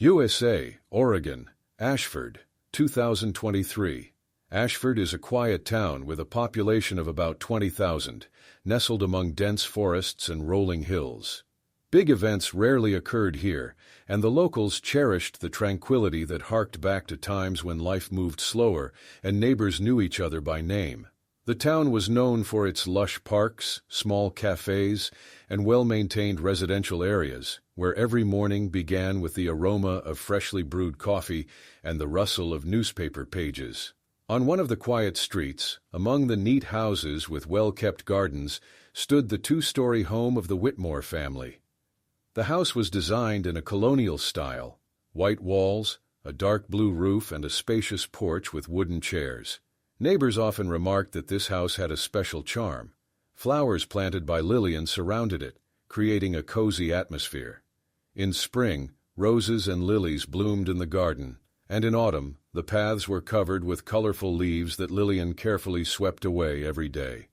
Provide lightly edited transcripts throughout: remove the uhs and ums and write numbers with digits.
USA, Oregon, Ashford, 2023. Ashford is a quiet town with a population of about 20,000, nestled among dense forests and rolling hills. Big events rarely occurred here, and the locals cherished the tranquility that harked back to times when life moved slower and neighbors knew each other by name. The town was known for its lush parks, small cafes, and well-maintained residential areas, where every morning began with the aroma of freshly brewed coffee and the rustle of newspaper pages. On one of the quiet streets, among the neat houses with well-kept gardens, stood the two-story home of the Whitmore family. The house was designed in a colonial style: white walls, a dark blue roof, and a spacious porch with wooden chairs. Neighbors often remarked that this house had a special charm. Flowers planted by Lillian surrounded it, creating a cozy atmosphere. In spring, roses and lilies bloomed in the garden, and in autumn, the paths were covered with colorful leaves that Lillian carefully swept away every day.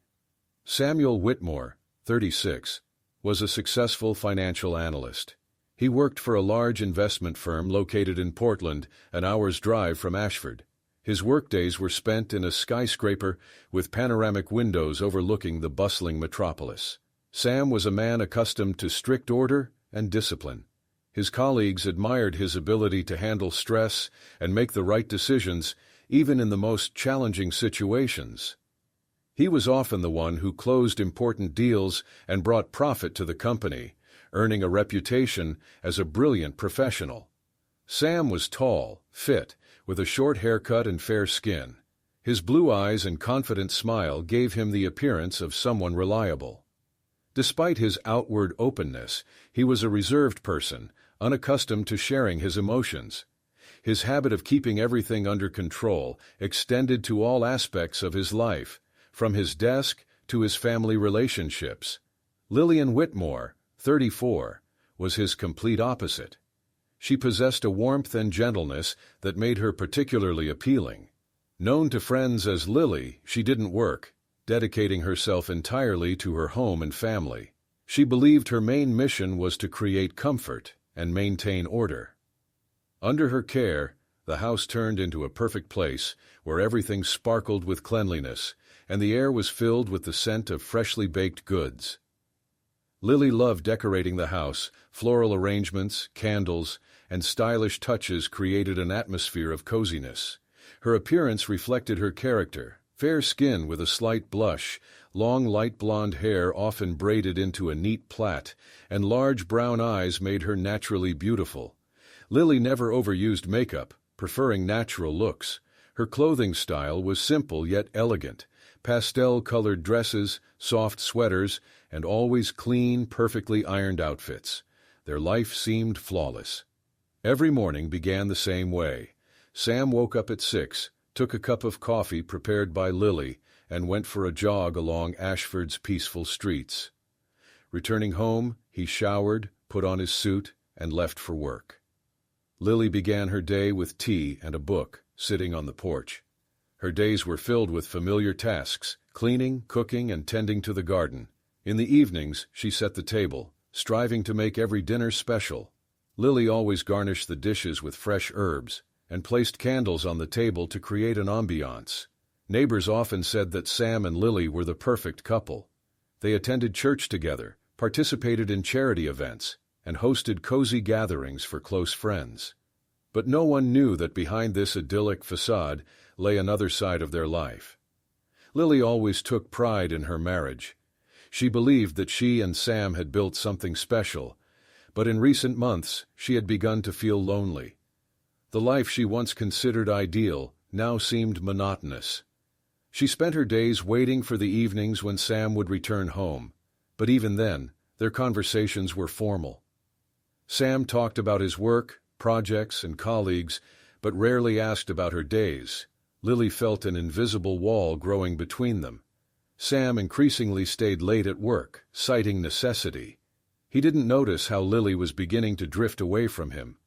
Samuel Whitmore, 36, was a successful financial analyst. He worked for a large investment firm located in Portland, an hour's drive from Ashford. His workdays were spent in a skyscraper with panoramic windows overlooking the bustling metropolis. Sam was a man accustomed to strict order and discipline. His colleagues admired his ability to handle stress and make the right decisions, even in the most challenging situations. He was often the one who closed important deals and brought profit to the company, earning a reputation as a brilliant professional. Sam was tall, fit, with a short haircut and fair skin. His blue eyes and confident smile gave him the appearance of someone reliable. Despite his outward openness, he was a reserved person, unaccustomed to sharing his emotions. His habit of keeping everything under control extended to all aspects of his life, from his desk to his family relationships. Lillian Whitmore, 34, was his complete opposite. She possessed a warmth and gentleness that made her particularly appealing. Known to friends as Lily, she didn't work, dedicating herself entirely to her home and family. She believed her main mission was to create comfort and maintain order. Under her care, the house turned into a perfect place where everything sparkled with cleanliness, and the air was filled with the scent of freshly baked goods. Lily loved decorating the house. Floral arrangements, candles, and stylish touches created an atmosphere of coziness. Her appearance reflected her character: fair skin with a slight blush, long light blonde hair often braided into a neat plait, and large brown eyes made her naturally beautiful. Lily never overused makeup, preferring natural looks. Her clothing style was simple yet elegant: pastel-colored dresses, soft sweaters, and always clean, perfectly ironed outfits. Their life seemed flawless. Every morning began the same way. Sam woke up at 6, took a cup of coffee prepared by Lily, and went for a jog along Ashford's peaceful streets. Returning home, he showered, put on his suit, and left for work. Lily began her day with tea and a book, sitting on the porch. Her days were filled with familiar tasks: cleaning, cooking, and tending to the garden. In the evenings, she set the table, striving to make every dinner special. Lily always garnished the dishes with fresh herbs and placed candles on the table to create an ambiance. Neighbors often said that Sam and Lily were the perfect couple. They attended church together, participated in charity events, and hosted cozy gatherings for close friends. But no one knew that behind this idyllic facade lay another side of their life. Lily always took pride in her marriage. She believed that she and Sam had built something special, but in recent months she had begun to feel lonely. The life she once considered ideal now seemed monotonous. She spent her days waiting for the evenings when Sam would return home, but even then, their conversations were formal. Sam talked about his work, projects, and colleagues, but rarely asked about her days. Lily felt an invisible wall growing between them. Sam increasingly stayed late at work, citing necessity. He didn't notice how Lily was beginning to drift away from him.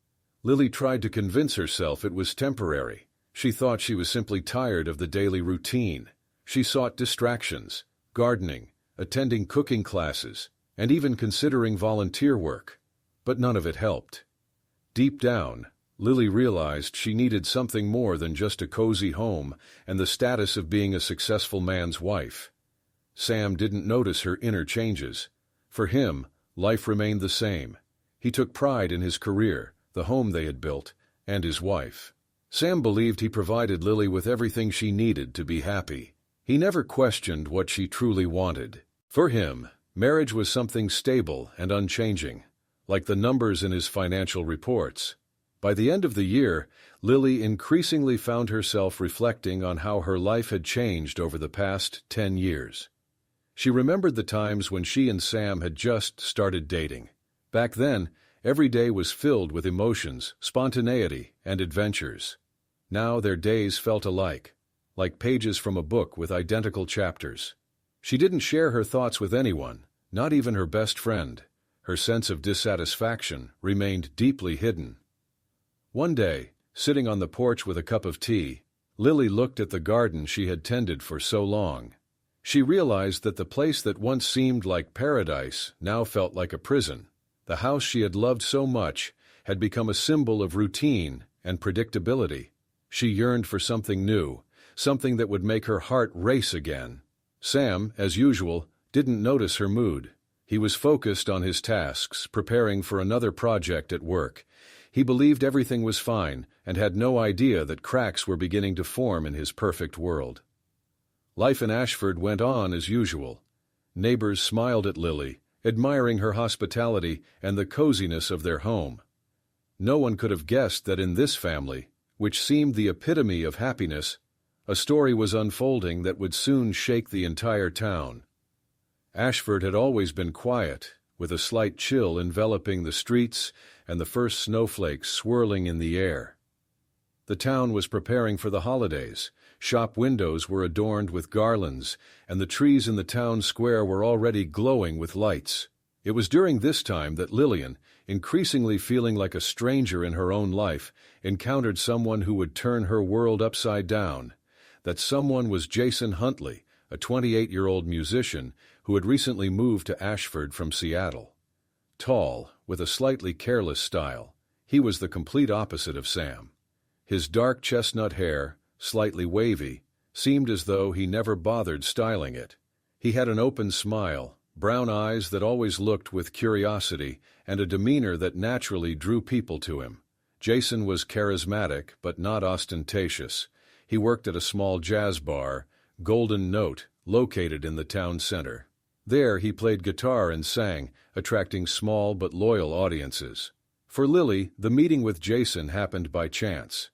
Lily tried to convince herself it was temporary. She thought she was simply tired of the daily routine. She sought distractions: gardening, attending cooking classes, and even considering volunteer work. But none of it helped. Deep down, Lily realized she needed something more than just a cozy home and the status of being a successful man's wife. Sam didn't notice her inner changes. For him, life remained the same. He took pride in his career, the home they had built, and his wife. Sam believed he provided Lily with everything she needed to be happy. He never questioned what she truly wanted. For him, marriage was something stable and unchanging, like the numbers in his financial reports. By the end of the year, Lily increasingly found herself reflecting on how her life had changed over the past 10 years. She remembered the times when she and Sam had just started dating. Back then, every day was filled with emotions, spontaneity, and adventures. Now their days felt alike, like pages from a book with identical chapters. She didn't share her thoughts with anyone, not even her best friend. Her sense of dissatisfaction remained deeply hidden. One day, sitting on the porch with a cup of tea, Lily looked at the garden she had tended for so long. She realized that the place that once seemed like paradise now felt like a prison. The house she had loved so much had become a symbol of routine and predictability. She yearned for something new, something that would make her heart race again. Sam, as usual, didn't notice her mood. He was focused on his tasks, preparing for another project at work. He believed everything was fine and had no idea that cracks were beginning to form in his perfect world. Life in Ashford went on as usual. Neighbors smiled at Lily, admiring her hospitality and the coziness of their home. No one could have guessed that in this family, which seemed the epitome of happiness, a story was unfolding that would soon shake the entire town. Ashford had always been quiet, with a slight chill enveloping the streets and the first snowflakes swirling in the air. The town was preparing for the holidays. Shop windows were adorned with garlands, and the trees in the town square were already glowing with lights. It was during this time that Lillian, increasingly feeling like a stranger in her own life, encountered someone who would turn her world upside down. That someone was Jason Huntley, a 28-year-old musician who had recently moved to Ashford from Seattle. Tall, with a slightly careless style, he was the complete opposite of Sam. His dark chestnut hair, slightly wavy, seemed as though he never bothered styling it. He had an open smile, brown eyes that always looked with curiosity, and a demeanor that naturally drew people to him. Jason was charismatic but not ostentatious. He worked at a small jazz bar, Golden Note, located in the town center. There he played guitar and sang, attracting small but loyal audiences. For Lily, the meeting with Jason happened by chance.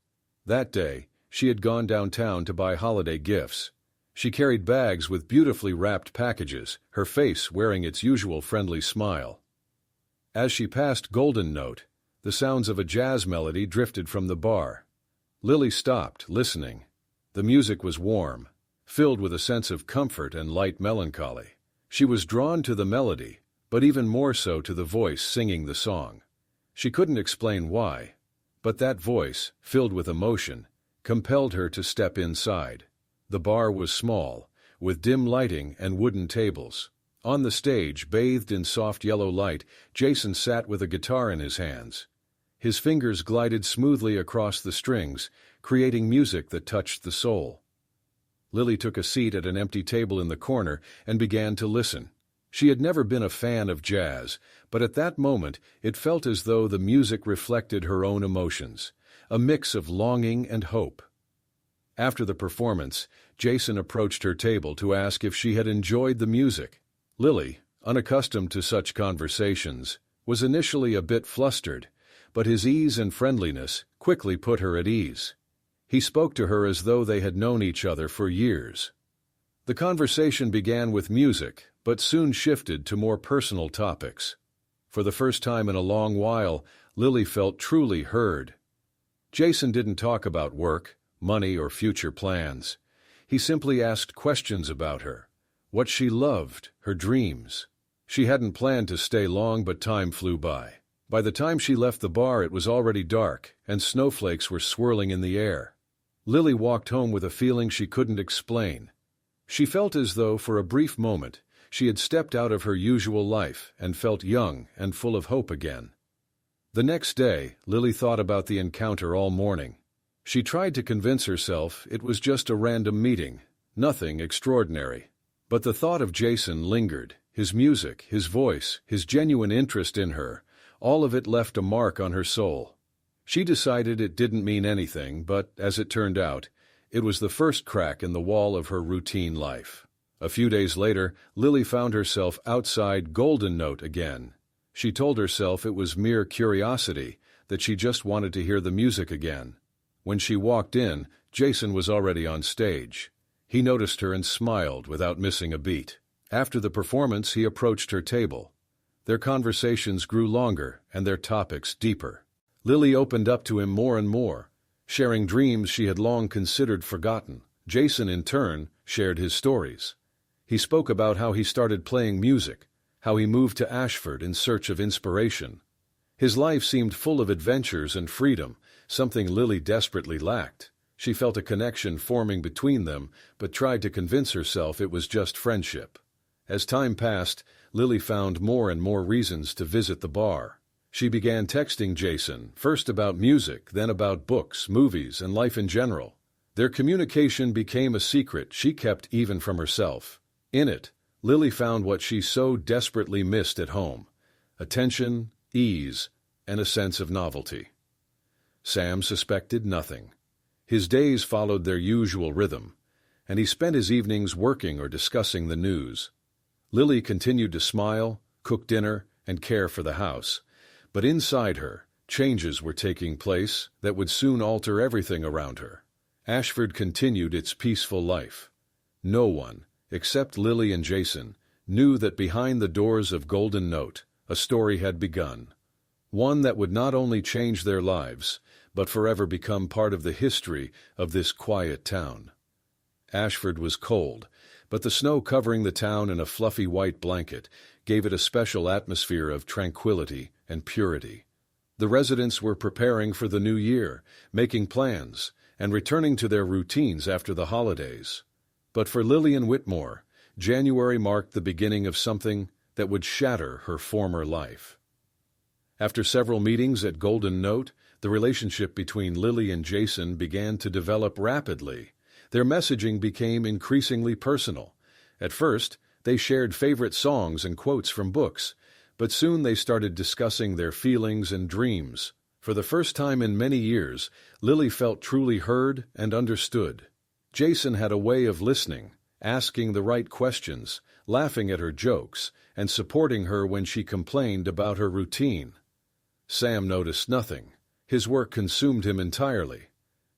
That day, she had gone downtown to buy holiday gifts. She carried bags with beautifully wrapped packages, her face wearing its usual friendly smile. As she passed Golden Note, the sounds of a jazz melody drifted from the bar. Lily stopped, listening. The music was warm, filled with a sense of comfort and light melancholy. She was drawn to the melody, but even more so to the voice singing the song. She couldn't explain why, but that voice, filled with emotion, compelled her to step inside. The bar was small, with dim lighting and wooden tables. On the stage, bathed in soft yellow light, Jason sat with a guitar in his hands. His fingers glided smoothly across the strings, creating music that touched the soul. Lily took a seat at an empty table in the corner and began to listen. She had never been a fan of jazz, but at that moment it felt as though the music reflected her own emotions, a mix of longing and hope. After the performance, Jason approached her table to ask if she had enjoyed the music. Lily, unaccustomed to such conversations, was initially a bit flustered, but his ease and friendliness quickly put her at ease. He spoke to her as though they had known each other for years. The conversation began with music, but soon shifted to more personal topics. For the first time in a long while, Lily felt truly heard. Jason didn't talk about work, money, or future plans. He simply asked questions about her, what she loved, her dreams. She hadn't planned to stay long, but time flew by. By the time she left the bar, it was already dark, and snowflakes were swirling in the air. Lily walked home with a feeling she couldn't explain. She felt as though, for a brief moment, she had stepped out of her usual life and felt young and full of hope again. The next day, Lily thought about the encounter all morning. She tried to convince herself it was just a random meeting, nothing extraordinary. But the thought of Jason lingered, his music, his voice, his genuine interest in her, all of it left a mark on her soul. She decided it didn't mean anything, but, as it turned out, it was the first crack in the wall of her routine life. A few days later, Lily found herself outside Golden Note again. She told herself it was mere curiosity, that she just wanted to hear the music again. When she walked in, Jason was already on stage. He noticed her and smiled without missing a beat. After the performance, he approached her table. Their conversations grew longer and their topics deeper. Lily opened up to him more and more, sharing dreams she had long considered forgotten. Jason, in turn, shared his stories. He spoke about how he started playing music, how he moved to Ashford in search of inspiration. His life seemed full of adventures and freedom, something Lily desperately lacked. She felt a connection forming between them, but tried to convince herself it was just friendship. As time passed, Lily found more and more reasons to visit the bar. She began texting Jason, first about music, then about books, movies, and life in general. Their communication became a secret she kept even from herself. In it, Lily found what she so desperately missed at home: attention, ease, and a sense of novelty. Sam suspected nothing. His days followed their usual rhythm, and he spent his evenings working or discussing the news. Lily continued to smile, cook dinner, and care for the house, but inside her, changes were taking place that would soon alter everything around her. Ashford continued its peaceful life. No one, except Lily and Jason, knew that behind the doors of Golden Note, a story had begun. One that would not only change their lives, but forever become part of the history of this quiet town. Ashford was cold, but the snow covering the town in a fluffy white blanket gave it a special atmosphere of tranquility and purity. The residents were preparing for the new year, making plans, and returning to their routines after the holidays. But for Lillian Whitmore, January marked the beginning of something that would shatter her former life. After several meetings at Golden Note, the relationship between Lily and Jason began to develop rapidly. Their messaging became increasingly personal. At first, they shared favorite songs and quotes from books, but soon they started discussing their feelings and dreams. For the first time in many years, Lily felt truly heard and understood. Jason had a way of listening, asking the right questions, laughing at her jokes, and supporting her when she complained about her routine. Sam noticed nothing. His work consumed him entirely.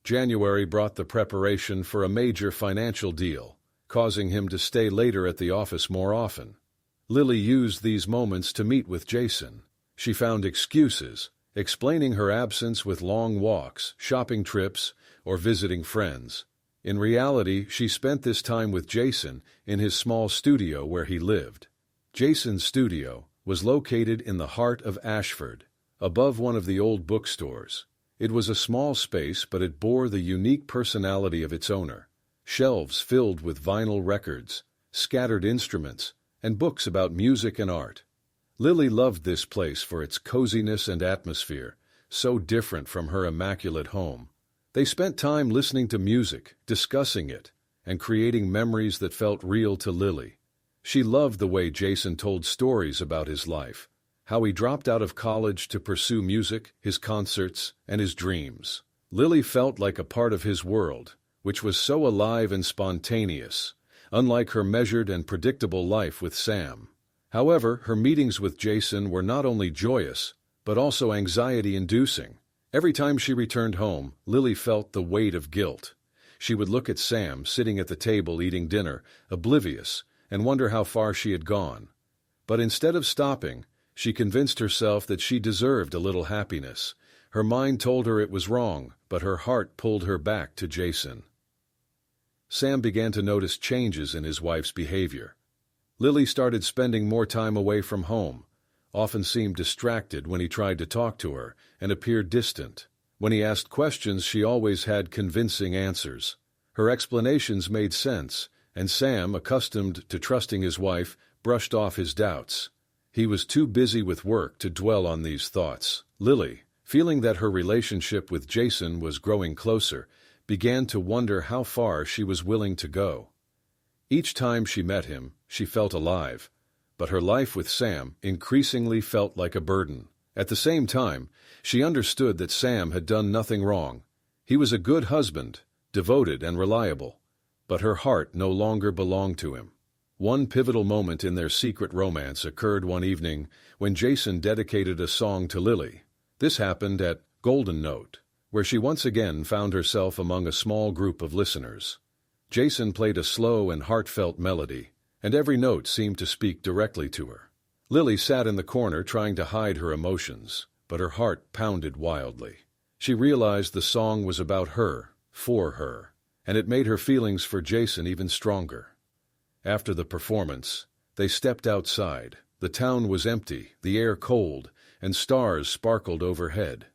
January brought the preparation for a major financial deal, causing him to stay later at the office more often. Lily used these moments to meet with Jason. She found excuses, explaining her absence with long walks, shopping trips, or visiting friends. In reality, she spent this time with Jason in his small studio where he lived. Jason's studio was located in the heart of Ashford, above one of the old bookstores. It was a small space, but it bore the unique personality of its owner. Shelves filled with vinyl records, scattered instruments, and books about music and art. Lily loved this place for its coziness and atmosphere, so different from her immaculate home. They spent time listening to music, discussing it, and creating memories that felt real to Lily. She loved the way Jason told stories about his life, how he dropped out of college to pursue music, his concerts, and his dreams. Lily felt like a part of his world, which was so alive and spontaneous, unlike her measured and predictable life with Sam. However, her meetings with Jason were not only joyous, but also anxiety-inducing. Every time she returned home, Lily felt the weight of guilt. She would look at Sam sitting at the table eating dinner, oblivious, and wonder how far she had gone. But instead of stopping, she convinced herself that she deserved a little happiness. Her mind told her it was wrong, but her heart pulled her back to Jason. Sam began to notice changes in his wife's behavior. Lily started spending more time away from home, often seemed distracted when he tried to talk to her, and appeared distant. When he asked questions, she always had convincing answers. Her explanations made sense, and Sam, accustomed to trusting his wife, brushed off his doubts. He was too busy with work to dwell on these thoughts. Lily, feeling that her relationship with Jason was growing closer, began to wonder how far she was willing to go. Each time she met him, she felt alive, but her life with Sam increasingly felt like a burden. At the same time, she understood that Sam had done nothing wrong. He was a good husband, devoted and reliable, but her heart no longer belonged to him. One pivotal moment in their secret romance occurred one evening when Jason dedicated a song to Lily. This happened at Golden Note, where she once again found herself among a small group of listeners. Jason played a slow and heartfelt melody, and every note seemed to speak directly to her. Lily sat in the corner trying to hide her emotions, but her heart pounded wildly. She realized the song was about her, for her, and it made her feelings for Jason even stronger. After the performance, they stepped outside. The town was empty, the air cold, and stars sparkled overhead.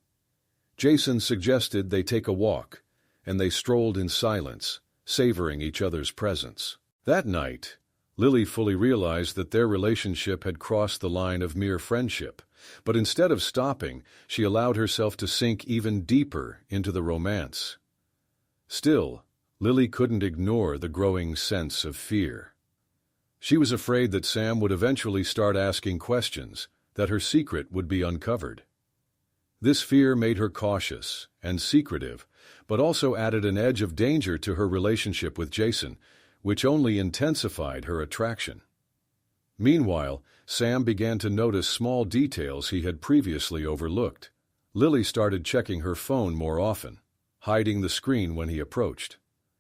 Jason suggested they take a walk, and they strolled in silence, savoring each other's presence. That night, Lily fully realized that their relationship had crossed the line of mere friendship, but instead of stopping, she allowed herself to sink even deeper into the romance. Still, Lily couldn't ignore the growing sense of fear. She was afraid that Sam would eventually start asking questions, that her secret would be uncovered. This fear made her cautious and secretive, but also added an edge of danger to her relationship with Jason, which only intensified her attraction. Meanwhile, Sam began to notice small details he had previously overlooked. Lily started checking her phone more often, hiding the screen when he approached.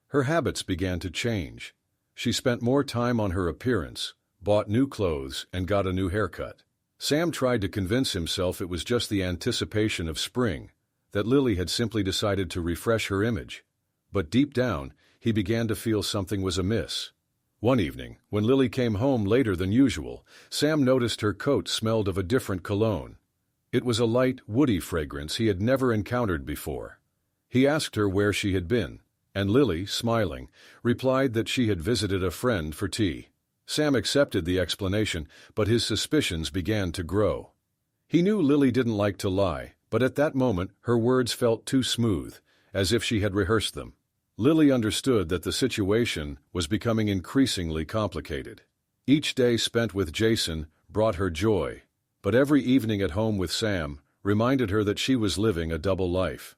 Her habits began to change. She spent more time on her appearance, bought new clothes, and got a new haircut. Sam tried to convince himself it was just the anticipation of spring, that Lily had simply decided to refresh her image. But deep down, he began to feel something was amiss. One evening, when Lily came home later than usual, Sam noticed her coat smelled of a different cologne. It was a light, woody fragrance he had never encountered before. He asked her where she had been, and Lily, smiling, replied that she had visited a friend for tea. Sam accepted the explanation, but his suspicions began to grow. He knew Lily didn't like to lie, but at that moment her words felt too smooth, as if she had rehearsed them. Lily understood that the situation was becoming increasingly complicated. Each day spent with Jason brought her joy, but every evening at home with Sam reminded her that she was living a double life.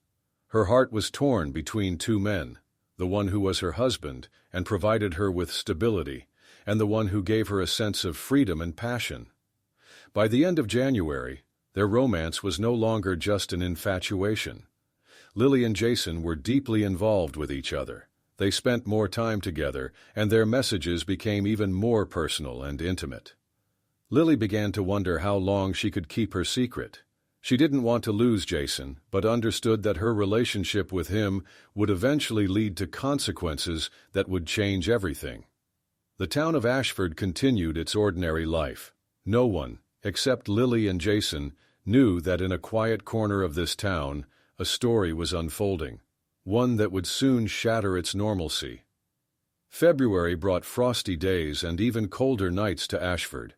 Her heart was torn between two men, the one who was her husband and provided her with stability, and the one who gave her a sense of freedom and passion. By the end of January, their romance was no longer just an infatuation. Lily and Jason were deeply involved with each other. They spent more time together, and their messages became even more personal and intimate. Lily began to wonder how long she could keep her secret. She didn't want to lose Jason, but understood that her relationship with him would eventually lead to consequences that would change everything. The town of Ashford continued its ordinary life. No one, except Lily and Jason, knew that in a quiet corner of this town, a story was unfolding, one that would soon shatter its normalcy. February brought frosty days and even colder nights to Ashford.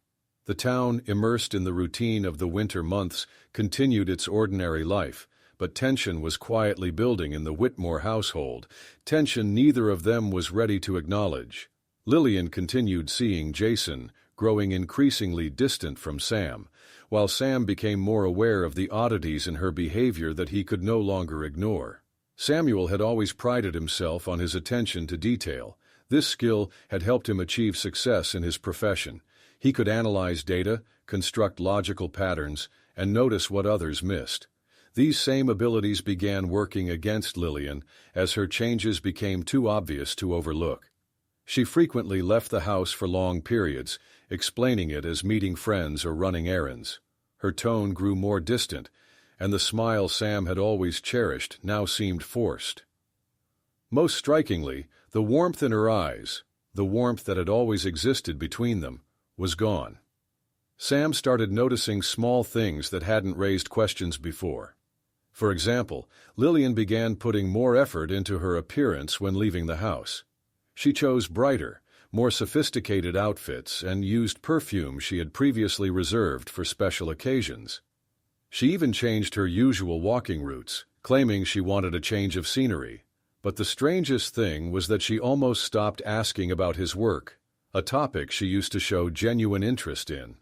The town, immersed in the routine of the winter months, continued its ordinary life, but tension was quietly building in the Whitmore household, tension neither of them was ready to acknowledge. Lillian continued seeing Jason, growing increasingly distant from Sam, while Sam became more aware of the oddities in her behavior that he could no longer ignore. Samuel had always prided himself on his attention to detail. This skill had helped him achieve success in his profession. He could analyze data, construct logical patterns, and notice what others missed. These same abilities began working against Lillian as her changes became too obvious to overlook. She frequently left the house for long periods, explaining it as meeting friends or running errands. Her tone grew more distant, and the smile Sam had always cherished now seemed forced. Most strikingly, the warmth in her eyes, the warmth that had always existed between them, was gone. Sam started noticing small things that hadn't raised questions before. For example, Lillian began putting more effort into her appearance when leaving the house. She chose brighter, more sophisticated outfits, and used perfume she had previously reserved for special occasions. She even changed her usual walking routes, claiming she wanted a change of scenery. But the strangest thing was that she almost stopped asking about his work, a topic she used to show genuine interest in.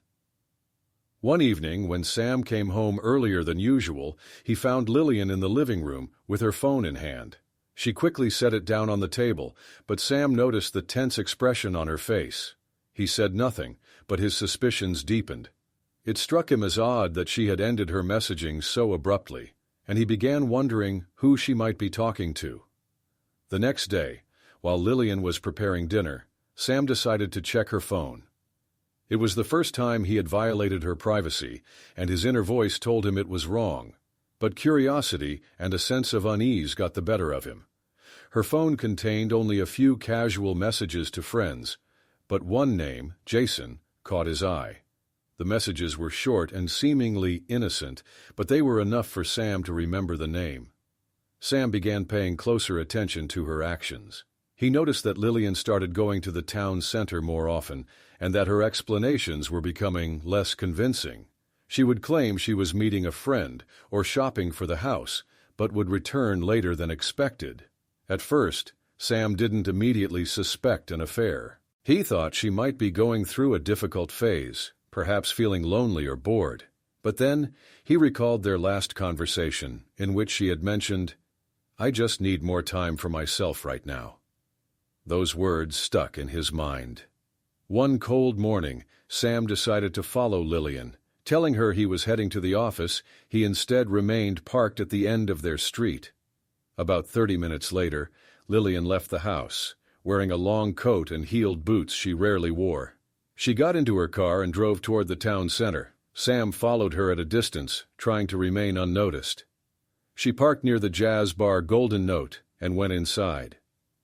One evening, when Sam came home earlier than usual, he found Lillian in the living room with her phone in hand. She quickly set it down on the table, but Sam noticed the tense expression on her face. He said nothing, but his suspicions deepened. It struck him as odd that she had ended her messaging so abruptly, and he began wondering who she might be talking to. The next day, while Lillian was preparing dinner, Sam decided to check her phone. It was the first time he had violated her privacy, and his inner voice told him it was wrong. But curiosity and a sense of unease got the better of him. Her phone contained only a few casual messages to friends, but one name, Jason, caught his eye. The messages were short and seemingly innocent, but they were enough for Sam to remember the name. Sam began paying closer attention to her actions. He noticed that Lillian started going to the town center more often, and that her explanations were becoming less convincing. She would claim she was meeting a friend or shopping for the house, but would return later than expected. At first, Sam didn't immediately suspect an affair. He thought she might be going through a difficult phase, perhaps feeling lonely or bored. But then he recalled their last conversation, in which she had mentioned, "I just need more time for myself right now." Those words stuck in his mind. One cold morning, Sam decided to follow Lillian. Telling her he was heading to the office, he instead remained parked at the end of their street. About 30 minutes later, Lillian left the house, wearing a long coat and heeled boots she rarely wore. She got into her car and drove toward the town center. Sam followed her at a distance, trying to remain unnoticed. She parked near the jazz bar Golden Note and went inside.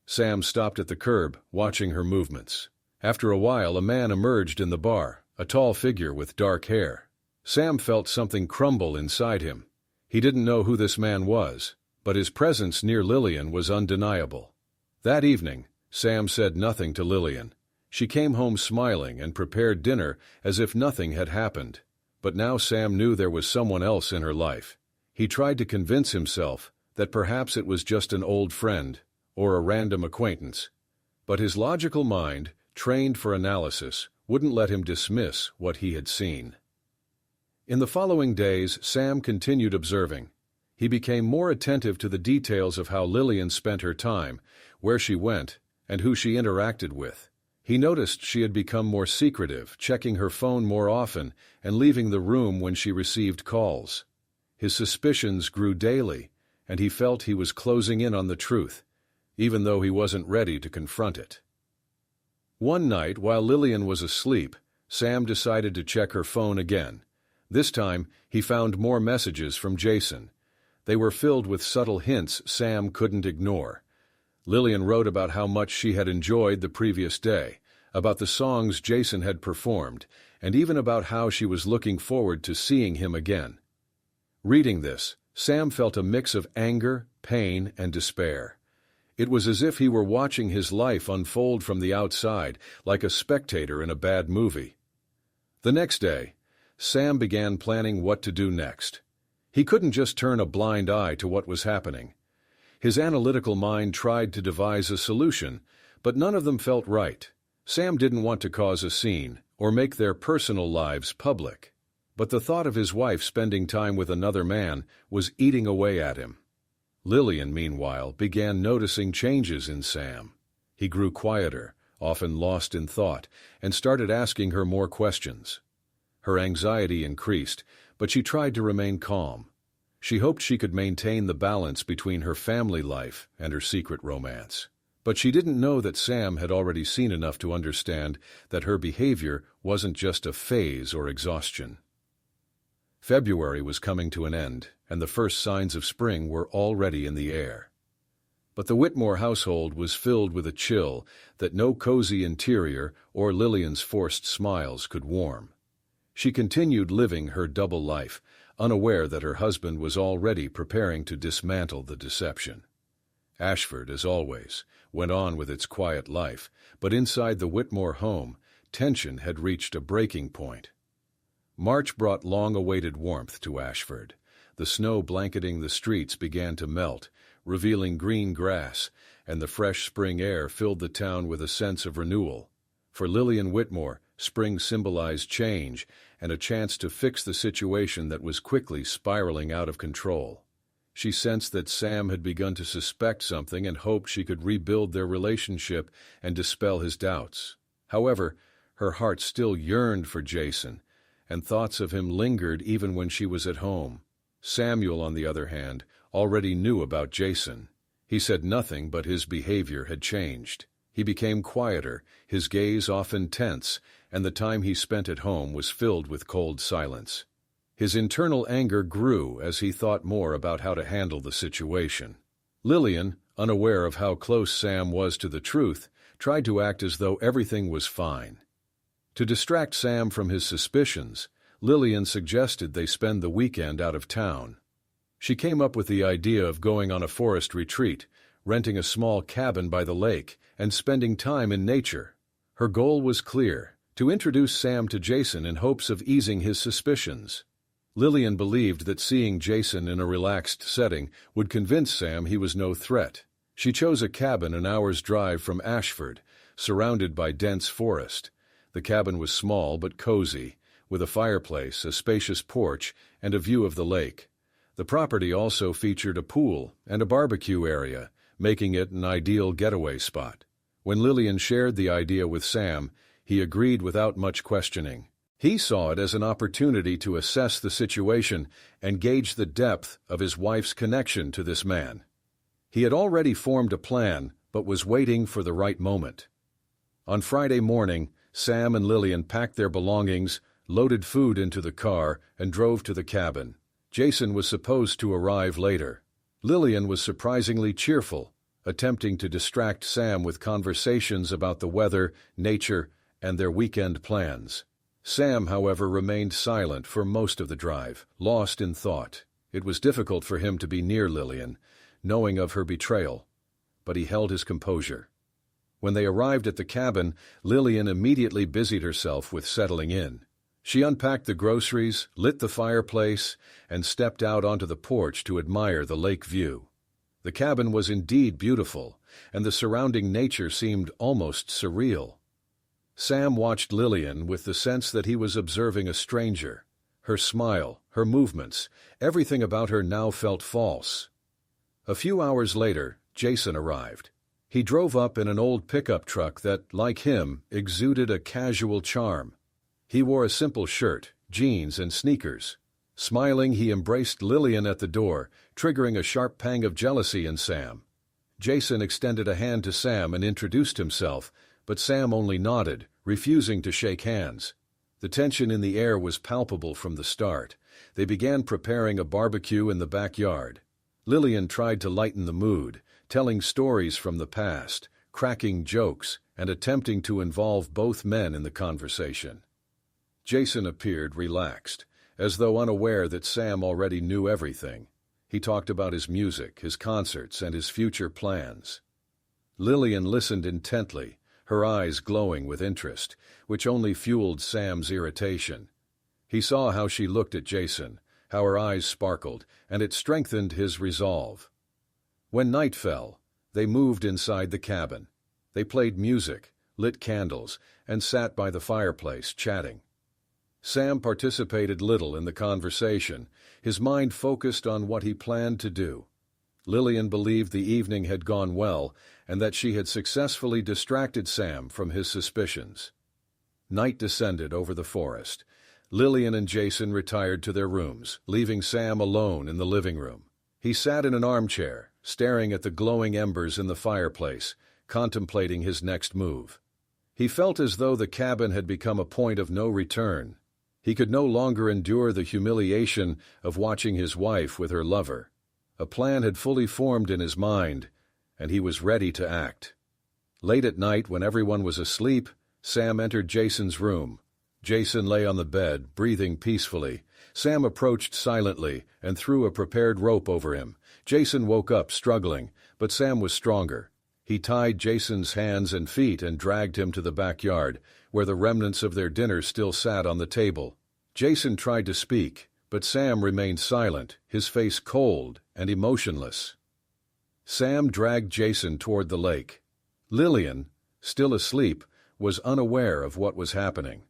Sam stopped at the curb, watching her movements. After a while, a man emerged in the bar, a tall figure with dark hair. Sam felt something crumble inside him. He didn't know who this man was, but his presence near Lillian was undeniable. That evening, Sam said nothing to Lillian. She came home smiling and prepared dinner as if nothing had happened. But now Sam knew there was someone else in her life. He tried to convince himself that perhaps it was just an old friend or a random acquaintance. But his logical mind, trained for analysis, wouldn't let him dismiss what he had seen. In the following days, Sam continued observing. He became more attentive to the details of how Lillian spent her time, where she went, and who she interacted with. He noticed she had become more secretive, checking her phone more often and leaving the room when she received calls. His suspicions grew daily, and he felt he was closing in on the truth, even though he wasn't ready to confront it. One night, while Lillian was asleep, Sam decided to check her phone again. This time, he found more messages from Jason. They were filled with subtle hints Sam couldn't ignore. Lillian wrote about how much she had enjoyed the previous day, about the songs Jason had performed, and even about how she was looking forward to seeing him again. Reading this, Sam felt a mix of anger, pain, and despair. It was as if he were watching his life unfold from the outside, like a spectator in a bad movie. The next day, Sam began planning what to do next. He couldn't just turn a blind eye to what was happening. His analytical mind tried to devise a solution, but none of them felt right. Sam didn't want to cause a scene or make their personal lives public. But the thought of his wife spending time with another man was eating away at him. Lillian, meanwhile, began noticing changes in Sam. He grew quieter, often lost in thought, and started asking her more questions. Her anxiety increased, but she tried to remain calm. She hoped she could maintain the balance between her family life and her secret romance. But she didn't know that Sam had already seen enough to understand that her behavior wasn't just a phase or exhaustion. February was coming to an end, and the first signs of spring were already in the air. But the Whitmore household was filled with a chill that no cozy interior or Lillian's forced smiles could warm. She continued living her double life, unaware that her husband was already preparing to dismantle the deception. Ashford, as always, went on with its quiet life, but inside the Whitmore home, tension had reached a breaking point. March brought long-awaited warmth to Ashford. The snow blanketing the streets began to melt, revealing green grass, and the fresh spring air filled the town with a sense of renewal. For Lillian Whitmore, spring symbolized change and a chance to fix the situation that was quickly spiraling out of control. She sensed that Sam had begun to suspect something and hoped she could rebuild their relationship and dispel his doubts. However, her heart still yearned for Jason, and thoughts of him lingered even when she was at home. Samuel, on the other hand, already knew about Jason. He said nothing, but his behavior had changed. He became quieter, his gaze often tense, and the time he spent at home was filled with cold silence. His internal anger grew as he thought more about how to handle the situation. Lillian, unaware of how close Sam was to the truth, tried to act as though everything was fine. To distract Sam from his suspicions, Lillian suggested they spend the weekend out of town. She came up with the idea of going on a forest retreat, renting a small cabin by the lake, and spending time in nature. Her goal was clear: to introduce Sam to Jason in hopes of easing his suspicions. Lillian believed that seeing Jason in a relaxed setting would convince Sam he was no threat. She chose a cabin an hour's drive from Ashford, surrounded by dense forest. The cabin was small but cozy, with a fireplace, a spacious porch, and a view of the lake. The property also featured a pool and a barbecue area, making it an ideal getaway spot. When Lillian shared the idea with Sam, he agreed without much questioning. He saw it as an opportunity to assess the situation and gauge the depth of his wife's connection to this man. He had already formed a plan, but was waiting for the right moment. On Friday morning, Sam and Lillian packed their belongings, loaded food into the car, and drove to the cabin. Jason was supposed to arrive later. Lillian was surprisingly cheerful, attempting to distract Sam with conversations about the weather, nature, and their weekend plans. Sam, however, remained silent for most of the drive, lost in thought. It was difficult for him to be near Lillian, knowing of her betrayal, but he held his composure. When they arrived at the cabin, Lillian immediately busied herself with settling in. She unpacked the groceries, lit the fireplace, and stepped out onto the porch to admire the lake view. The cabin was indeed beautiful, and the surrounding nature seemed almost surreal. Sam watched Lillian with the sense that he was observing a stranger. Her smile, her movements, everything about her now felt false. A few hours later, Jason arrived. He drove up in an old pickup truck that, like him, exuded a casual charm. He wore a simple shirt, jeans, and sneakers. Smiling, he embraced Lillian at the door, triggering a sharp pang of jealousy in Sam. Jason extended a hand to Sam and introduced himself, but Sam only nodded, refusing to shake hands. The tension in the air was palpable from the start. They began preparing a barbecue in the backyard. Lillian tried to lighten the mood, telling stories from the past, cracking jokes, and attempting to involve both men in the conversation. Jason appeared relaxed, as though unaware that Sam already knew everything. He talked about his music, his concerts, and his future plans. Lillian listened intently, her eyes glowing with interest, which only fueled Sam's irritation. He saw how she looked at Jason, how her eyes sparkled, and it strengthened his resolve. When night fell, they moved inside the cabin. They played music, lit candles, and sat by the fireplace, chatting. Sam participated little in the conversation, his mind focused on what he planned to do. Lillian believed the evening had gone well and that she had successfully distracted Sam from his suspicions. Night descended over the forest. Lillian and Jason retired to their rooms, leaving Sam alone in the living room. He sat in an armchair, staring at the glowing embers in the fireplace, contemplating his next move. He felt as though the cabin had become a point of no return. He could no longer endure the humiliation of watching his wife with her lover. A plan had fully formed in his mind, and he was ready to act. Late at night, when everyone was asleep, Sam entered Jason's room. Jason lay on the bed, breathing peacefully. Sam approached silently and threw a prepared rope over him, Jason woke up struggling, but Sam was stronger. He tied Jason's hands and feet and dragged him to the backyard, where the remnants of their dinner still sat on the table. Jason tried to speak, but Sam remained silent, his face cold and emotionless. Sam dragged Jason toward the lake. Lillian, still asleep, was unaware of what was happening.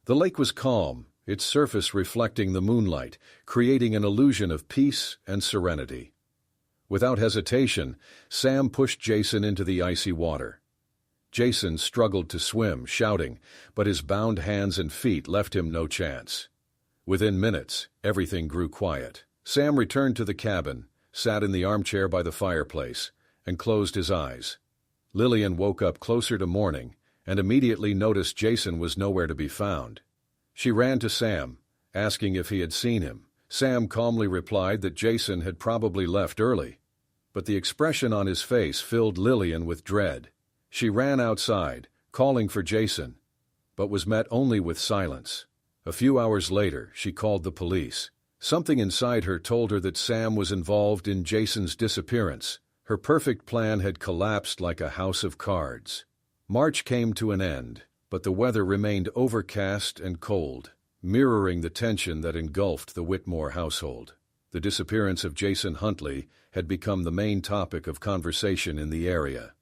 The lake was calm, its surface reflecting the moonlight, creating an illusion of peace and serenity. Without hesitation, Sam pushed Jason into the icy water. Jason struggled to swim, shouting, but his bound hands and feet left him no chance. Within minutes, everything grew quiet. Sam returned to the cabin, sat in the armchair by the fireplace, and closed his eyes. Lillian woke up closer to morning and immediately noticed Jason was nowhere to be found. She ran to Sam, asking if he had seen him. Sam calmly replied that Jason had probably left early, but the expression on his face filled Lillian with dread. She ran outside, calling for Jason, but was met only with silence. A few hours later, she called the police. Something inside her told her that Sam was involved in Jason's disappearance. Her perfect plan had collapsed like a house of cards. March came to an end, but the weather remained overcast and cold, mirroring the tension that engulfed the Whitmore household. The disappearance of Jason Huntley had become the main topic of conversation in the area.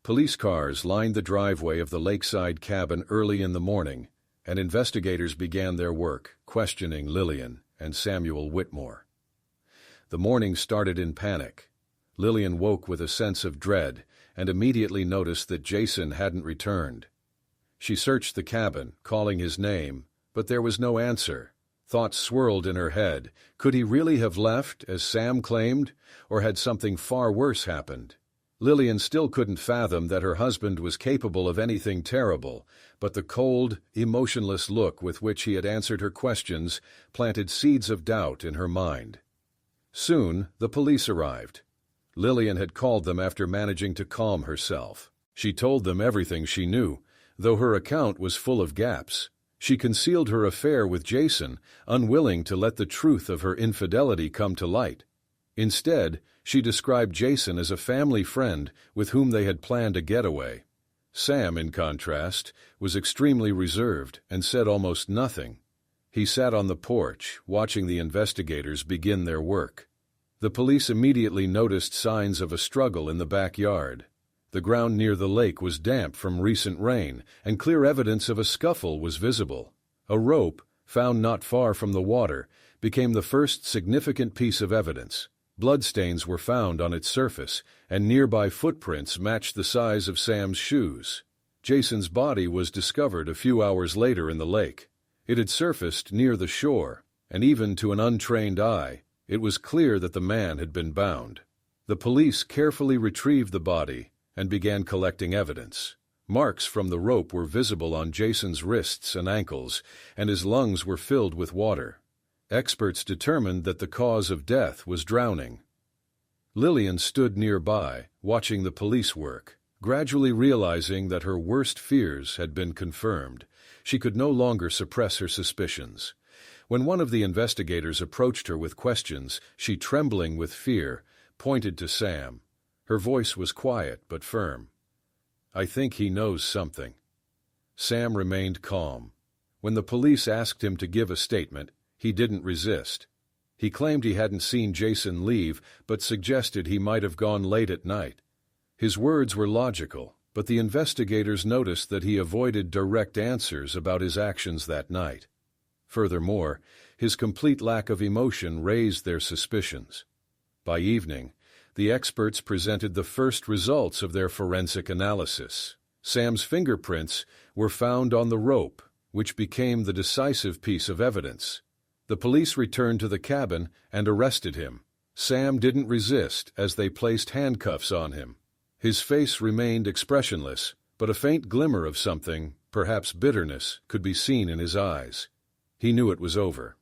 Police cars lined the driveway of the lakeside cabin early in the morning, and investigators began their work, questioning Lillian and Samuel Whitmore. The morning started in panic. Lillian woke with a sense of dread and immediately noticed that Jason hadn't returned. She searched the cabin, calling his name, but there was no answer. Thoughts swirled in her head. Could he really have left, as Sam claimed, or had something far worse happened? Lillian still couldn't fathom that her husband was capable of anything terrible, but the cold, emotionless look with which he had answered her questions planted seeds of doubt in her mind. Soon, the police arrived. Lillian had called them after managing to calm herself. She told them everything she knew, though her account was full of gaps. She concealed her affair with Jason, unwilling to let the truth of her infidelity come to light. Instead, she described Jason as a family friend with whom they had planned a getaway. Sam, in contrast, was extremely reserved and said almost nothing. He sat on the porch, watching the investigators begin their work. The police immediately noticed signs of a struggle in the backyard. The ground near the lake was damp from recent rain, and clear evidence of a scuffle was visible. A rope, found not far from the water, became the first significant piece of evidence. Bloodstains were found on its surface, and nearby footprints matched the size of Sam's shoes. Jason's body was discovered a few hours later in the lake. It had surfaced near the shore, and even to an untrained eye, it was clear that the man had been bound. The police carefully retrieved the body and began collecting evidence. Marks from the rope were visible on Jason's wrists and ankles, and his lungs were filled with water. Experts determined that the cause of death was drowning. Lillian stood nearby, watching the police work. Gradually realizing that her worst fears had been confirmed, she could no longer suppress her suspicions. When one of the investigators approached her with questions, she, trembling with fear, pointed to Sam. Her voice was quiet but firm. "I think he knows something." Sam remained calm. When the police asked him to give a statement, he didn't resist. He claimed he hadn't seen Jason leave, but suggested he might have gone late at night. His words were logical, but the investigators noticed that he avoided direct answers about his actions that night. Furthermore, his complete lack of emotion raised their suspicions. By evening, the experts presented the first results of their forensic analysis. Sam's fingerprints were found on the rope, which became the decisive piece of evidence. The police returned to the cabin and arrested him. Sam didn't resist as they placed handcuffs on him. His face remained expressionless, but a faint glimmer of something, perhaps bitterness, could be seen in his eyes. He knew it was over.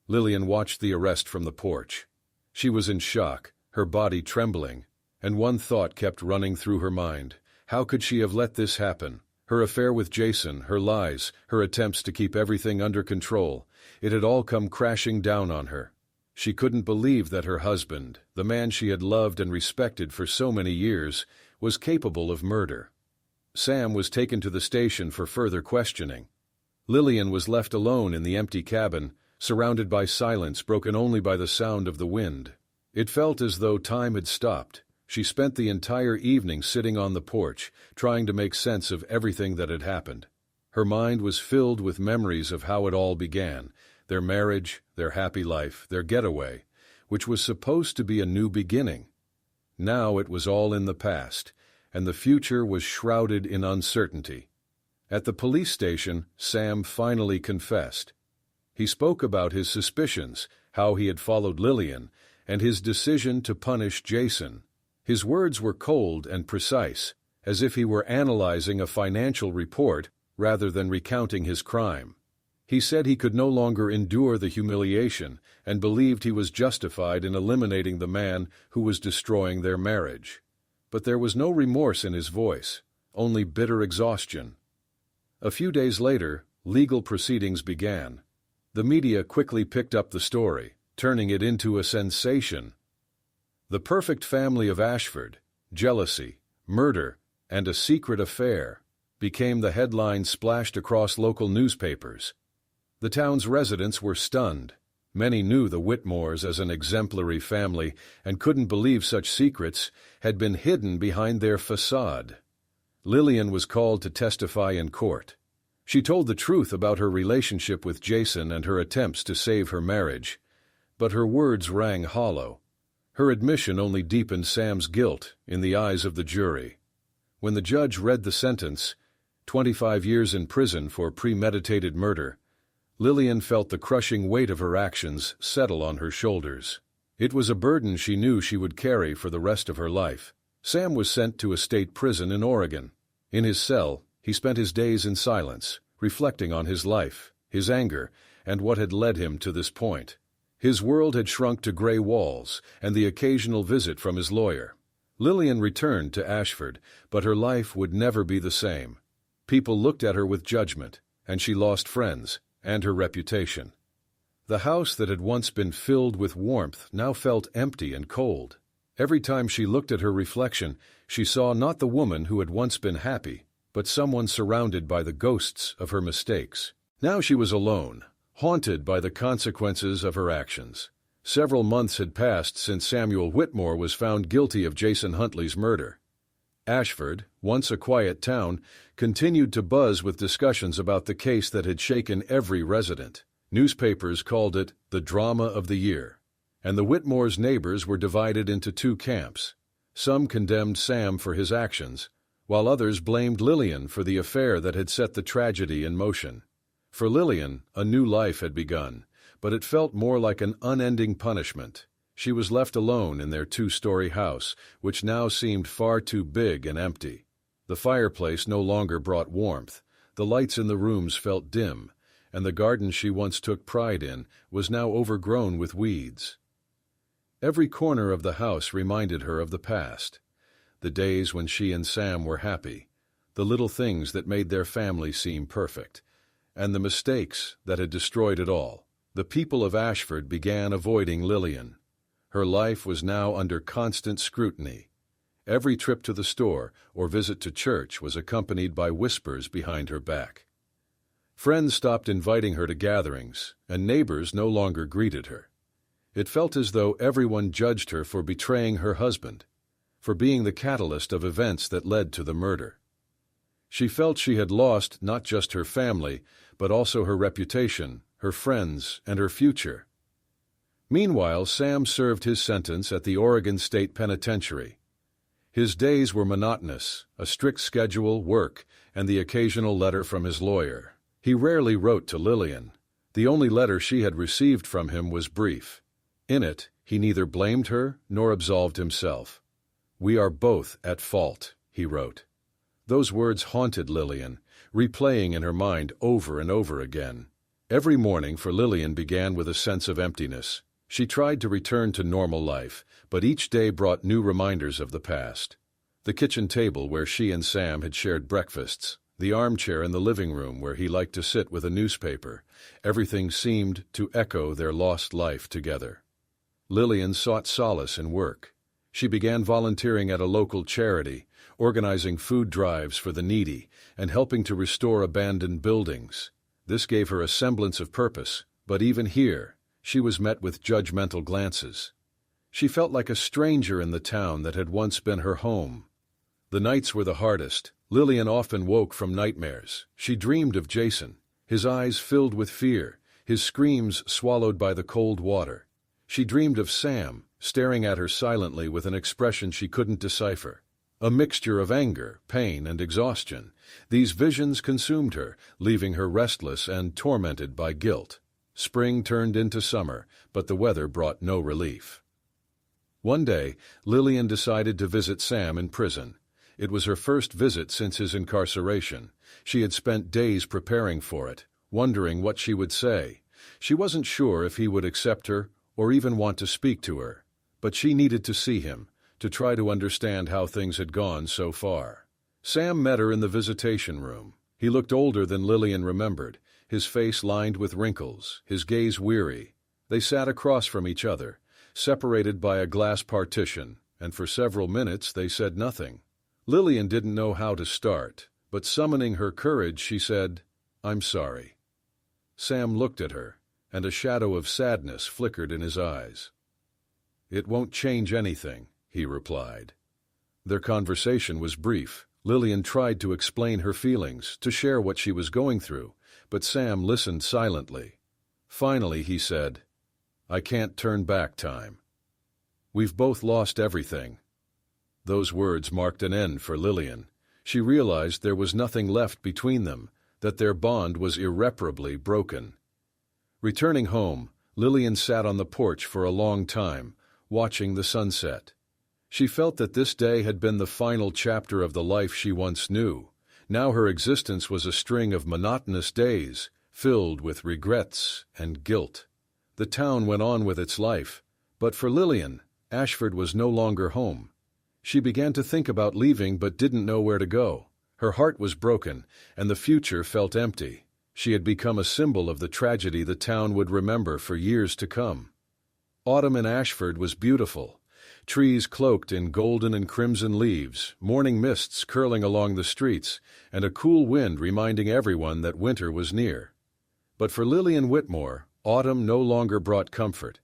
Lillian watched the arrest from the porch. She was in shock, her body trembling, and one thought kept running through her mind. How could she have let this happen? Her affair with Jason, her lies, her attempts to keep everything under control, it had all come crashing down on her. She couldn't believe that her husband, The man she had loved and respected for so many years was capable of murder. Sam was taken to the station for further questioning. Lillian was left alone in the empty cabin, surrounded by silence broken only by the sound of the wind. It felt as though time had stopped. She spent the entire evening sitting on the porch, trying to make sense of everything that had happened. Her mind was filled with memories of how it all began, their marriage, their happy life, their getaway, which was supposed to be a new beginning. Now it was all in the past, and the future was shrouded in uncertainty. At the police station, Sam finally confessed. He spoke about his suspicions, how he had followed Lillian, and his decision to punish Jason. His words were cold and precise, as if he were analyzing a financial report rather than recounting his crime. He said he could no longer endure the humiliation and believed he was justified in eliminating the man who was destroying their marriage. But there was no remorse in his voice, only bitter exhaustion. A few days later, legal proceedings began. The media quickly picked up the story, turning it into a sensation. The perfect family of Ashford, jealousy, murder, and a secret affair became the headlines splashed across local newspapers. The town's residents were stunned. Many knew the Whitmores as an exemplary family and couldn't believe such secrets had been hidden behind their facade. Lillian was called to testify in court. She told the truth about her relationship with Jason and her attempts to save her marriage, but her words rang hollow. Her admission only deepened Sam's guilt in the eyes of the jury. When the judge read the sentence, 25 years in prison for premeditated murder, Lillian felt the crushing weight of her actions settle on her shoulders. It was a burden she knew she would carry for the rest of her life. Sam was sent to a state prison in Oregon. In his cell, he spent his days in silence, reflecting on his life, his anger, and what had led him to this point. His world had shrunk to gray walls and the occasional visit from his lawyer. Lillian returned to Ashford, but her life would never be the same. People looked at her with judgment, and she lost friends and her reputation. The house that had once been filled with warmth now felt empty and cold. Every time she looked at her reflection, she saw not the woman who had once been happy, but someone surrounded by the ghosts of her mistakes. Now she was alone, haunted by the consequences of her actions. Several months had passed since Samuel Whitmore was found guilty of Jason Huntley's murder. Ashford, once a quiet town, continued to buzz with discussions about the case that had shaken every resident. Newspapers called it the drama of the year, and the Whitmores' neighbors were divided into two camps. Some condemned Sam for his actions, while others blamed Lillian for the affair that had set the tragedy in motion. For Lillian, a new life had begun, but it felt more like an unending punishment. She was left alone in their two-story house, which now seemed far too big and empty. The fireplace no longer brought warmth, the lights in the rooms felt dim, and the garden she once took pride in was now overgrown with weeds. Every corner of the house reminded her of the past, the days when she and Sam were happy, the little things that made their family seem perfect, and the mistakes that had destroyed it all. The people of Ashford began avoiding Lillian. Her life was now under constant scrutiny. Every trip to the store or visit to church was accompanied by whispers behind her back. Friends stopped inviting her to gatherings, and neighbors no longer greeted her. It felt as though everyone judged her for betraying her husband, for being the catalyst of events that led to the murder. She felt she had lost not just her family, but also her reputation, her friends, and her future. Meanwhile, Sam served his sentence at the Oregon State Penitentiary. His days were monotonous, a strict schedule, work, and the occasional letter from his lawyer. He rarely wrote to Lillian. The only letter she had received from him was brief. In it, he neither blamed her nor absolved himself. "We are both at fault," he wrote. Those words haunted Lillian, replaying in her mind over and over again. Every morning for Lillian began with a sense of emptiness. She tried to return to normal life, but each day brought new reminders of the past. The kitchen table where she and Sam had shared breakfasts, the armchair in the living room where he liked to sit with a newspaper, everything seemed to echo their lost life together. Lillian sought solace in work. She began volunteering at a local charity, organizing food drives for the needy, and helping to restore abandoned buildings. This gave her a semblance of purpose, but even here, she was met with judgmental glances. She felt like a stranger in the town that had once been her home. The nights were the hardest. Lillian often woke from nightmares. She dreamed of Jason, his eyes filled with fear, his screams swallowed by the cold water. She dreamed of Sam, staring at her silently with an expression she couldn't decipher. A mixture of anger, pain, and exhaustion. These visions consumed her, leaving her restless and tormented by guilt. Spring turned into summer, but the weather brought no relief. One day, Lillian decided to visit Sam in prison. It was her first visit since his incarceration. She had spent days preparing for it, wondering what she would say. She wasn't sure if he would accept her or even want to speak to her. But she needed to see him, to try to understand how things had gone so far. Sam met her in the visitation room. He looked older than Lillian remembered, his face lined with wrinkles, his gaze weary. They sat across from each other, separated by a glass partition, and for several minutes they said nothing. Lillian didn't know how to start, but summoning her courage, she said, "I'm sorry." Sam looked at her, and a shadow of sadness flickered in his eyes. "It won't change anything," he replied. Their conversation was brief. Lillian tried to explain her feelings, to share what she was going through, but Sam listened silently. Finally, he said, "I can't turn back time. We've both lost everything." Those words marked an end for Lillian. She realized there was nothing left between them, that their bond was irreparably broken. Returning home, Lillian sat on the porch for a long time, watching the sunset. She felt that this day had been the final chapter of the life she once knew. Now her existence was a string of monotonous days, filled with regrets and guilt. The town went on with its life, but for Lillian, Ashford was no longer home. She began to think about leaving but didn't know where to go. Her heart was broken, and the future felt empty. She had become a symbol of the tragedy the town would remember for years to come. Autumn in Ashford was beautiful. Trees cloaked in golden and crimson leaves, morning mists curling along the streets, and a cool wind reminding everyone that winter was near. But for Lillian Whitmore, autumn no longer brought comfort.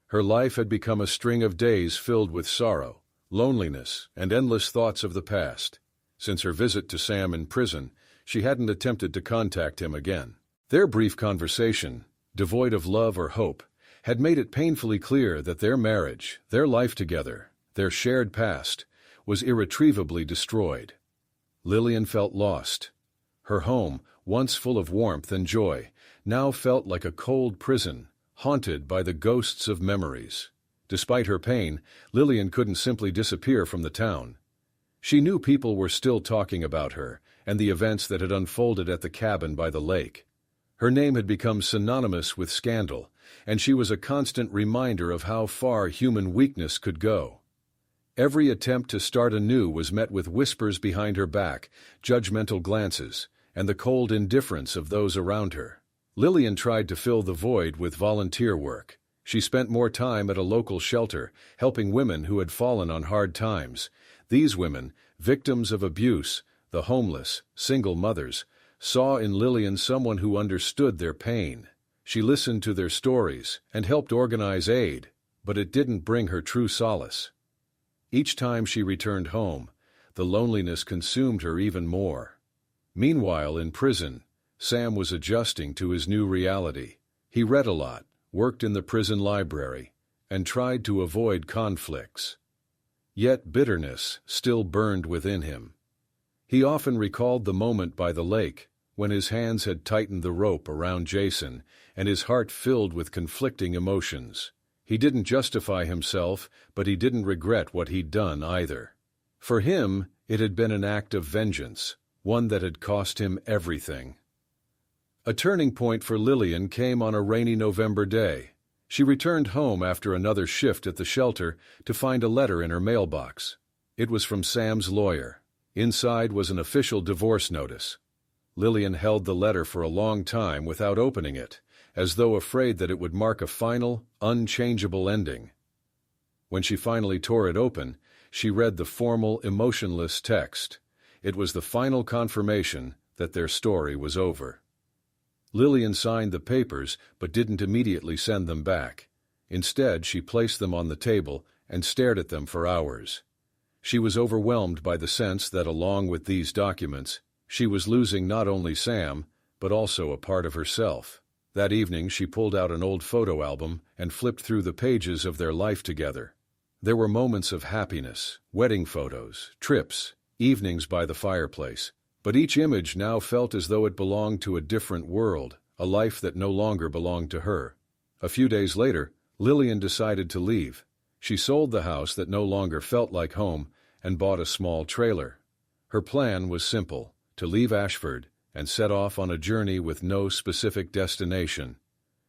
Her life had become a string of days filled with sorrow, loneliness, and endless thoughts of the past. Since her visit to Sam in prison, she hadn't attempted to contact him again. Their brief conversation, devoid of love or hope, had made it painfully clear that their marriage, their life together, their shared past, was irretrievably destroyed. Lillian felt lost. Her home, once full of warmth and joy, now felt like a cold prison, haunted by the ghosts of memories. Despite her pain, Lillian couldn't simply disappear from the town. She knew people were still talking about her and the events that had unfolded at the cabin by the lake. Her name had become synonymous with scandal, and she was a constant reminder of how far human weakness could go. Every attempt to start anew was met with whispers behind her back, judgmental glances, and the cold indifference of those around her. Lillian tried to fill the void with volunteer work. She spent more time at a local shelter, helping women who had fallen on hard times. These women, victims of abuse, the homeless, single mothers, saw in Lillian someone who understood their pain. She listened to their stories and helped organize aid, but it didn't bring her true solace. Each time she returned home, the loneliness consumed her even more. Meanwhile, in prison, Sam was adjusting to his new reality. He read a lot, worked in the prison library, and tried to avoid conflicts. Yet bitterness still burned within him. He often recalled the moment by the lake, when his hands had tightened the rope around Jason and his heart filled with conflicting emotions. He didn't justify himself, but he didn't regret what he'd done either. For him, it had been an act of vengeance, one that had cost him everything. A turning point for Lillian came on a rainy November day. She returned home after another shift at the shelter to find a letter in her mailbox. It was from Sam's lawyer. Inside was an official divorce notice. Lillian held the letter for a long time without opening it, as though afraid that it would mark a final, unchangeable ending. When she finally tore it open, she read the formal, emotionless text. It was the final confirmation that their story was over. Lillian signed the papers but didn't immediately send them back. Instead, she placed them on the table and stared at them for hours. She was overwhelmed by the sense that along with these documents, she was losing not only Sam, but also a part of herself. That evening, she pulled out an old photo album and flipped through the pages of their life together. There were moments of happiness, wedding photos, trips, evenings by the fireplace, but each image now felt as though it belonged to a different world, a life that no longer belonged to her. A few days later, Lillian decided to leave. She sold the house that no longer felt like home and bought a small trailer. Her plan was simple: to leave Ashford and set off on a journey with no specific destination.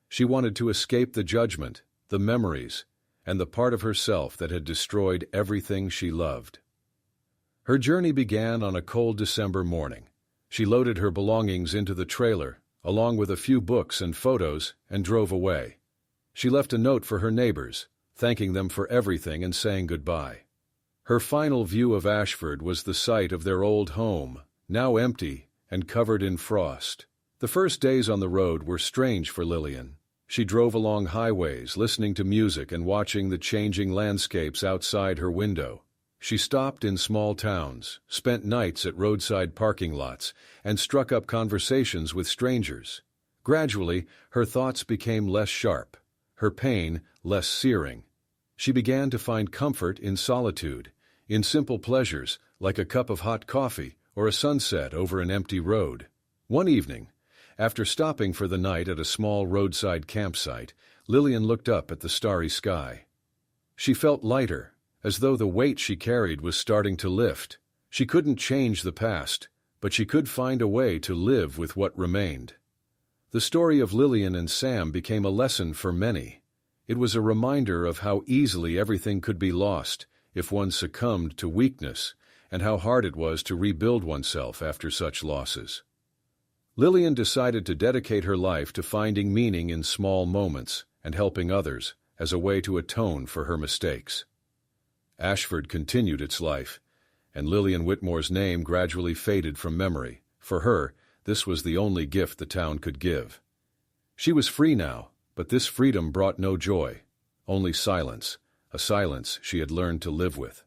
She wanted to escape the judgment, the memories, and the part of herself that had destroyed everything she loved. Her journey began on a cold December morning. She loaded her belongings into the trailer, along with a few books and photos, and drove away. She left a note for her neighbors, thanking them for everything and saying goodbye. Her final view of Ashford was the site of their old home, now empty and covered in frost. The first days on the road were strange for Lillian. She drove along highways, listening to music and watching the changing landscapes outside her window. She stopped in small towns, spent nights at roadside parking lots, and struck up conversations with strangers. Gradually, her thoughts became less sharp, her pain less searing. She began to find comfort in solitude, in simple pleasures like a cup of hot coffee or a sunset over an empty road. One evening, after stopping for the night at a small roadside campsite, Lillian looked up at the starry sky. She felt lighter, as though the weight she carried was starting to lift. She couldn't change the past, but she could find a way to live with what remained. The story of Lillian and Sam became a lesson for many. It was a reminder of how easily everything could be lost if one succumbed to weakness, and how hard it was to rebuild oneself after such losses. Lillian decided to dedicate her life to finding meaning in small moments and helping others as a way to atone for her mistakes. Ashford continued its life, and Lillian Whitmore's name gradually faded from memory. For her, this was the only gift the town could give. She was free now, but this freedom brought no joy, only silence, a silence she had learned to live with.